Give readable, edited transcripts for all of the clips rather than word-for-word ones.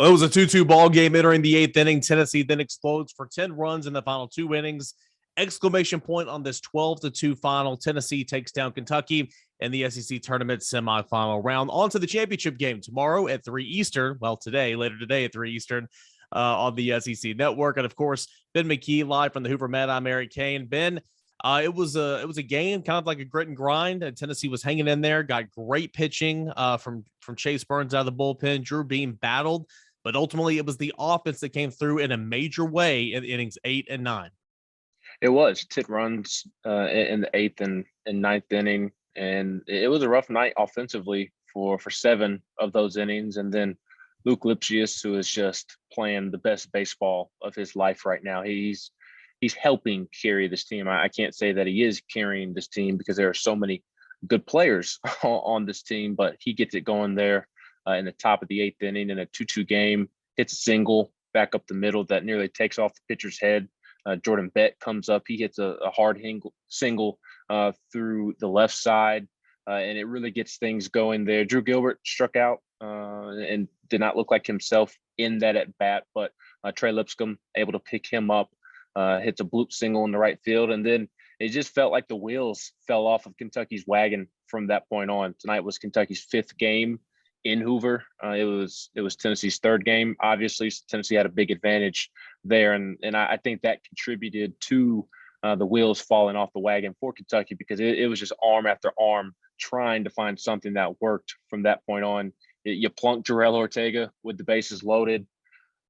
Well, it was a 2-2 ball game entering the eighth inning. Tennessee then explodes for 10 runs in the final two innings. Exclamation point on this 12-2 final. Tennessee takes down Kentucky in the SEC tournament semifinal round. On to the championship game tomorrow at 3 Eastern. Well, later today at 3 Eastern on the SEC network. And of course, Ben McKee live from the Hoover Med. I'm Eric Kane. Ben, it was a game kind of like a grit and grind. And Tennessee was hanging in there. Got great pitching from Chase Burns out of the bullpen. Drew Beam battled, but ultimately it was the offense that came through in a major way in innings 8 and 9. It was 10 runs in the eighth and ninth inning, and it was a rough night offensively for 7 of those innings. And then Luke Lipsius, who is just playing the best baseball of his life right now, he's helping carry this team. I can't say that he is carrying this team because there are so many good players on this team, but he gets it going there in the top of the eighth inning in a 2-2 game. Hits a single back up the middle that nearly takes off the pitcher's head. Jordan Bett comes up. He hits a hard single through the left side, and it really gets things going there. Drew Gilbert struck out and did not look like himself in that at bat, but Trey Lipscomb able to pick him up, hits a bloop single in the right field, and then it just felt like the wheels fell off of Kentucky's wagon from that point on. Tonight was Kentucky's 5th game in Hoover. It was Tennessee's 3rd game. Obviously, Tennessee had a big advantage there, and I think that contributed to the wheels falling off the wagon for Kentucky because it was just arm after arm trying to find something that worked from that point on. You plunked Jarrell Ortega with the bases loaded.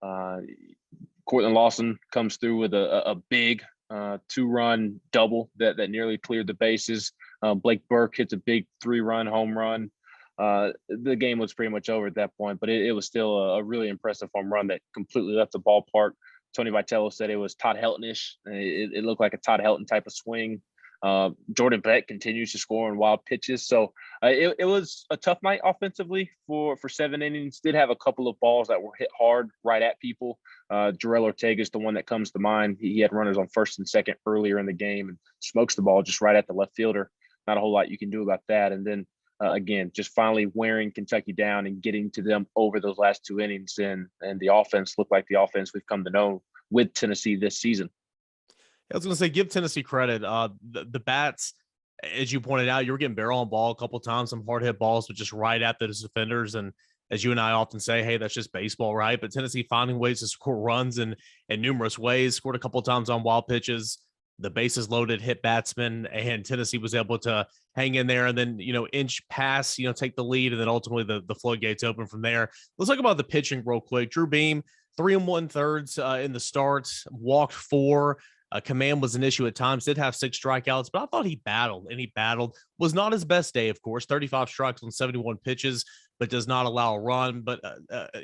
Cortland Lawson comes through with a big 2-run double that nearly cleared the bases. Blake Burke hits a big 3-run home run. The game was pretty much over at that point, but it was still a really impressive home run that completely left the ballpark. Tony Vitello said it was Todd Helton-ish. It looked like a Todd Helton type of swing. Jordan Bett continues to score on wild pitches. So it was a tough night offensively for 7 innings. Did have a couple of balls that were hit hard right at people. Jarrell Ortega is the one that comes to mind. He had runners on first and second earlier in the game and smokes the ball just right at the left fielder. Not a whole lot you can do about that. And then again, just finally wearing Kentucky down and getting to them over those last 2 innings. And the offense looked like the offense we've come to know with Tennessee this season. I was going to say, give Tennessee credit. The bats, as you pointed out, you were getting barrel on ball a couple of times, some hard hit balls, but just right at the defenders. And as you and I often say, hey, that's just baseball, right? But Tennessee finding ways to score runs in numerous ways, scored a couple of times on wild pitches. The bases loaded, hit batsmen, and Tennessee was able to hang in there and then, inch pass, take the lead, and then ultimately the floodgates open from there. Let's talk about the pitching real quick. Drew Beam, 3 1/3 in the start, walked 4. Command was an issue at times, did have 6 strikeouts, but I thought he battled. Was not his best day, of course, 35 strikes on 71 pitches, but does not allow a run. But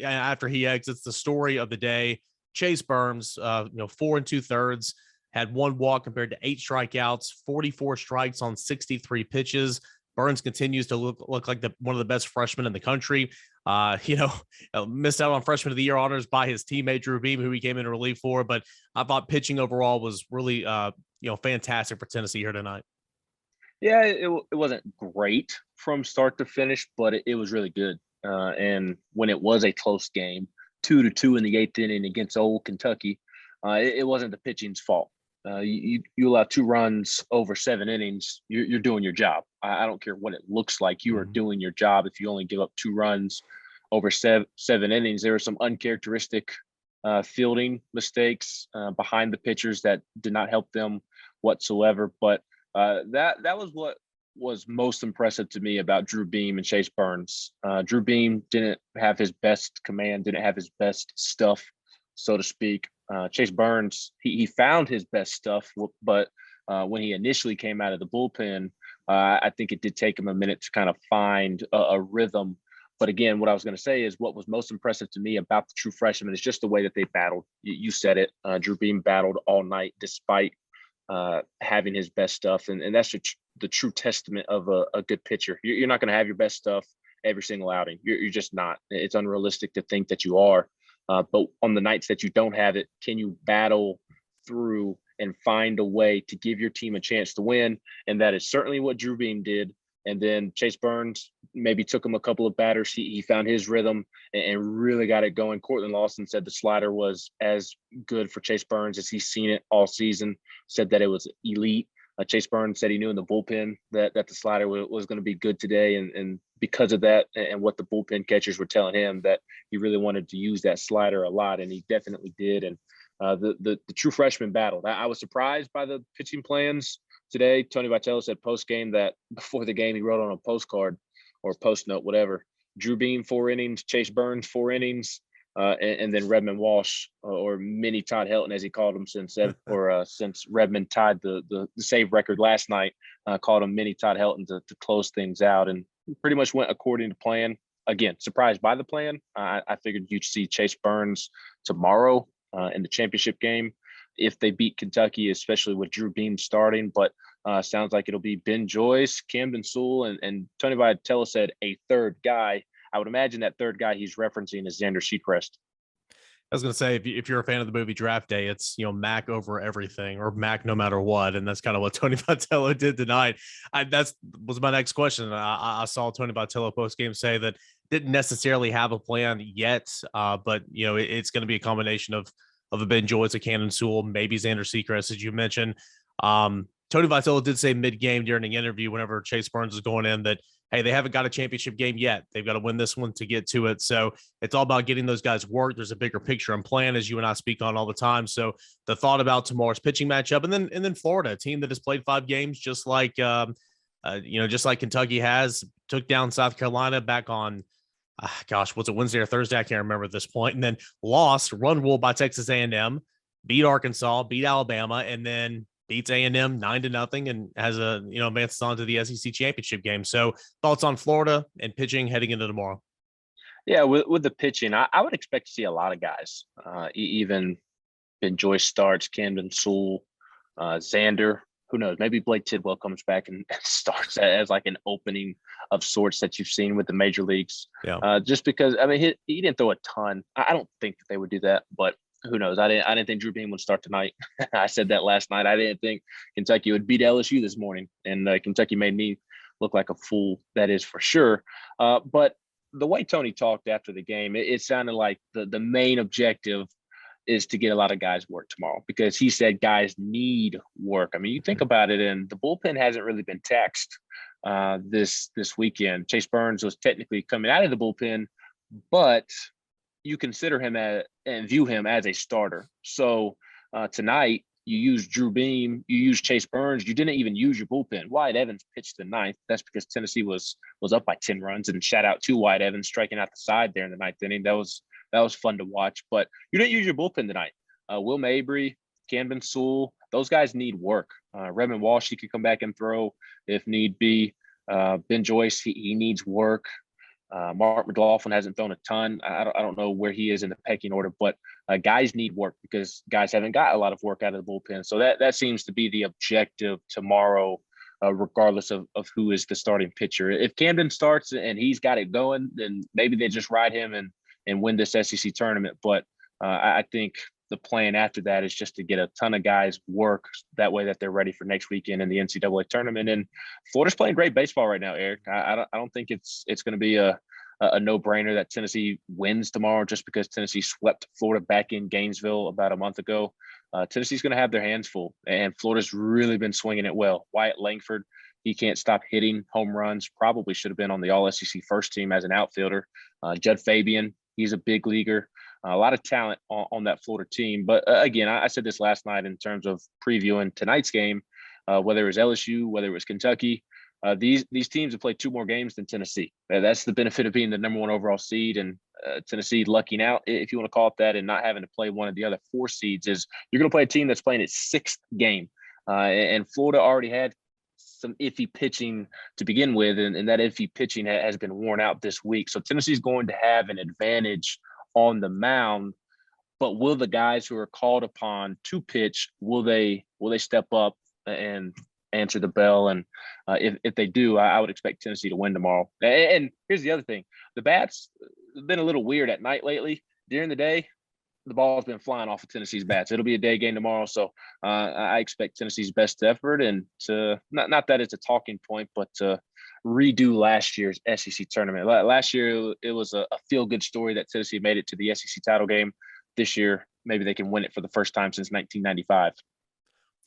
after he exits, the story of the day, Chase Burns, 4 2/3, had 1 walk compared to 8 strikeouts, 44 strikes on 63 pitches. Burns continues to look like one of the best freshmen in the country. Missed out on freshman of the year honors by his teammate Drew Beam, who he came in relief for. But I thought pitching overall was really, fantastic for Tennessee here tonight. Yeah, it wasn't great from start to finish, but it was really good. And when it was a close game, 2-2 in the 8th inning against old Kentucky, it wasn't the pitching's fault. You allow 2 runs over 7 innings, you're doing your job. I don't care what it looks like. You are doing your job if you only give up 2 runs over 7 innings. There were some uncharacteristic fielding mistakes behind the pitchers that did not help them whatsoever. But that was what was most impressive to me about Drew Beam and Chase Burns. Drew Beam didn't have his best command, didn't have his best stuff, so to speak. Chase Burns, he found his best stuff, but when he initially came out of the bullpen, I think it did take him a minute to kind of find a rhythm. But again, what I was going to say is what was most impressive to me about the true freshmen is just the way that they battled. You said it. Drew Beam battled all night despite having his best stuff. And that's the true testament of a good pitcher. You're not going to have your best stuff every single outing. You're just not. It's unrealistic to think that you are. But on the nights that you don't have it, can you battle through and find a way to give your team a chance to win? And that is certainly what Drew Beam did. And then Chase Burns maybe took him a couple of batters. He found his rhythm and really got it going. Cortland Lawson said the slider was as good for Chase Burns as he's seen it all season, said that it was elite. Chase Burns said he knew in the bullpen that the slider was going to be good today. And because of that and what the bullpen catchers were telling him, that he really wanted to use that slider a lot, and he definitely did. And the true freshman battled. I was surprised by the pitching plans today. Tony Vitello said post-game that before the game he wrote on a postcard or post note, whatever, Drew Beam 4 innings, Chase Burns 4 innings, and then Redmond Walsh, or mini Todd Helton as he called him since Redmond tied the save record last night, called him mini Todd Helton to close things out, and pretty much went according to plan. Again, surprised by the plan. I figured you'd see Chase Burns tomorrow in the championship game if they beat Kentucky, especially with Drew Beam starting. But sounds like it'll be Ben Joyce, Camden Sewell, and Tony Vitello said a third guy. I would imagine that third guy he's referencing is Xander Seacrest. I was going to say, if you're a fan of the movie Draft Day, it's, Mac over everything, or Mac no matter what. And that's kind of what Tony Vitello did tonight. That was my next question. I saw Tony Vitello post game say that didn't necessarily have a plan yet, but it's going to be a combination of a Ben Joyce, a Camden Sewell, maybe Xander Seacrest, as you mentioned. Tony Vitello did say mid-game during the interview, whenever Chase Burns was going in, that, hey, they haven't got a championship game yet. They've got to win this one to get to it. So it's all about getting those guys work. There's a bigger picture and plan, as you and I speak on all the time. So the thought about tomorrow's pitching matchup, and then Florida, a team that has played 5 games, just like Kentucky has, took down South Carolina back on, was it Wednesday or Thursday? I can't remember at this point. And then lost, run ruled by Texas A&M, beat Arkansas, beat Alabama, and then beats A&M 9-0 and has advances on to the SEC championship game. So thoughts on Florida and pitching heading into tomorrow? Yeah, with the pitching, I would expect to see a lot of guys. Even Ben Joyce starts, Camden Sewell, Xander. Who knows? Maybe Blake Tidwell comes back and starts as like an opening of sorts that you've seen with the major leagues. Yeah. Just because, he didn't throw a ton. I don't think that they would do that, but who knows? I didn't think Drew Beam would start tonight. I said that last night. I didn't think Kentucky would beat LSU this morning, and Kentucky made me look like a fool. That is for sure. But the way Tony talked after the game, it sounded like the main objective is to get a lot of guys work tomorrow, because he said guys need work. You think about it, and the bullpen hasn't really been taxed this weekend. Chase Burns was technically coming out of the bullpen, but you consider him and view him as a starter. So tonight you use Drew Beam, you use Chase Burns. You didn't even use your bullpen. Wyatt Evans pitched the 9th. That's because Tennessee was up by 10 runs, and shout out to Wyatt Evans striking out the side there in the 9th inning. That was fun to watch. But you didn't use your bullpen tonight. Will Mabry, Camden Sewell, those guys need work. Redmond Walsh, he could come back and throw if need be. Ben Joyce, he needs work. Mark McLaughlin hasn't thrown a ton. I don't know where he is in the pecking order, but guys need work because guys haven't got a lot of work out of the bullpen. So that seems to be the objective tomorrow, regardless of who is the starting pitcher. If Camden starts and he's got it going, then maybe they just ride him and win this SEC tournament. But I think the plan after that is just to get a ton of guys work, that way that they're ready for next weekend in the NCAA tournament. And Florida's playing great baseball right now, Eric. I don't think it's going to be a no-brainer that Tennessee wins tomorrow just because Tennessee swept Florida back in Gainesville about a month ago. Tennessee's going to have their hands full, and Florida's really been swinging it well. Wyatt Langford, he can't stop hitting home runs. Probably should have been on the All-SEC first team as an outfielder. Judd Fabian, he's a big leaguer. A lot of talent on that Florida team. But again, I said this last night in terms of previewing tonight's game, whether it was LSU, whether it was Kentucky, these teams have played 2 more games than Tennessee. That's the benefit of being the number 1 overall seed, and Tennessee lucking out, if you want to call it that, and not having to play one of the other 4 seeds. Is you're going to play a team that's playing its 6th game. And Florida already had some iffy pitching to begin with, and that iffy pitching has been worn out this week. So Tennessee's going to have an advantage on the mound, but will the guys who are called upon to pitch, will they step up and answer the bell? And if they do, I would expect Tennessee to win tomorrow. And here's the other thing: the bats have been a little weird at night lately. During the day, the ball's been flying off of Tennessee's bats. It'll be a day game tomorrow, so I expect Tennessee's best effort, and to not that it's a talking point, but redo last year's SEC tournament. Last year, it was a feel-good story that Tennessee made it to the SEC title game. This year, maybe they can win it for the first time since 1995.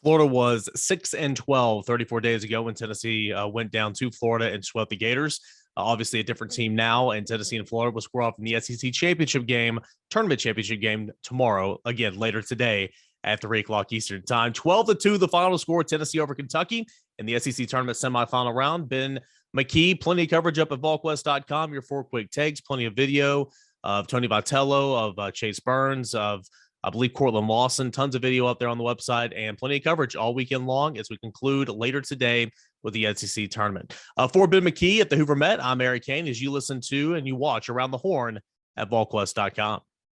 Florida was 6-12 34 days ago when Tennessee went down to Florida and swept the Gators. Obviously, a different team now, and Tennessee and Florida will square off in the SEC tournament championship game tomorrow, again later today at 3:00 Eastern time. 12-2, the final score: Tennessee over Kentucky in the SEC tournament semifinal round. Ben McKee, plenty of coverage up at Volquest.com. Your 4 quick takes, plenty of video of Tony Vitello, of Chase Burns, of I believe Cortland Lawson, tons of video up there on the website, and plenty of coverage all weekend long as we conclude later today with the SEC tournament. For Ben McKee at the Hoover Met, I'm Eric Kane as you listen to and you watch Around the Horn at Volquest.com.